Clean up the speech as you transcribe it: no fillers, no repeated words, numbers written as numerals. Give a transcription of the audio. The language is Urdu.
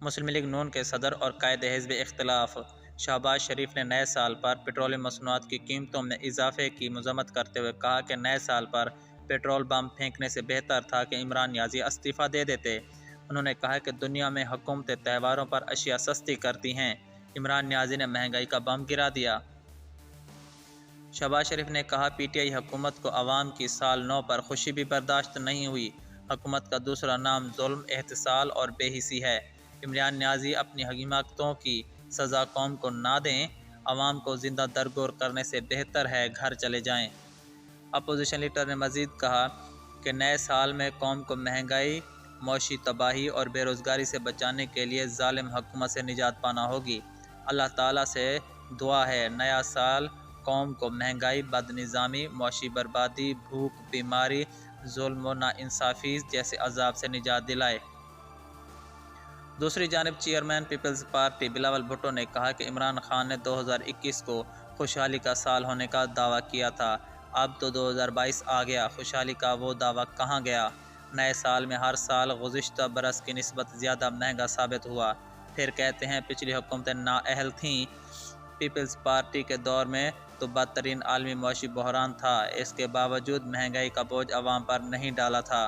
مسلم لیگ نون کے صدر اور قائد حزب اختلاف شہباز شریف نے نئے سال پر پیٹرولیم مصنوعات کی قیمتوں میں اضافے کی مذمت کرتے ہوئے کہا کہ نئے سال پر پیٹرول بم پھینکنے سے بہتر تھا کہ عمران نیازی استعفیٰ دے دیتے۔ انہوں نے کہا کہ دنیا میں حکومتیں تہواروں پر اشیاء سستی کرتی ہیں، عمران نیازی نے مہنگائی کا بم گرا دیا۔ شہباز شریف نے کہا پی ٹی آئی حکومت کو عوام کی سال نو پر خوشی بھی برداشت نہیں ہوئی۔ حکومت کا دوسرا نام ظلم، احتسال اور بے حسی ہے۔ عمران نیازی اپنی حماقتوں کی سزا قوم کو نہ دیں، عوام کو زندہ درگور کرنے سے بہتر ہے گھر چلے جائیں۔ اپوزیشن لیڈر نے مزید کہا کہ نئے سال میں قوم کو مہنگائی، معاشی تباہی اور بے روزگاری سے بچانے کے لیے ظالم حکومت سے نجات پانا ہوگی۔ اللہ تعالیٰ سے دعا ہے نیا سال قوم کو مہنگائی، بد نظامی، معاشی بربادی، بھوک، بیماری، ظلم و ناانصافی جیسے عذاب سے نجات دلائے۔ دوسری جانب chairman Peoples Party Bilawal Bhutto نے کہا کہ عمران خان نے 2021 کو خوشحالی کا سال ہونے کا دعویٰ کیا تھا، اب تو 2022 آ گیا، خوشحالی کا وہ دعویٰ کہاں گیا؟ نئے سال میں ہر سال گزشتہ برس کی نسبت زیادہ مہنگا ثابت ہوا، پھر کہتے ہیں پچھلی حکومتیں نااہل تھیں۔ پیپلز پارٹی کے دور میں تو بدترین عالمی معاشی بحران تھا، اس کے باوجود مہنگائی کا بوجھ عوام پر نہیں ڈالا تھا۔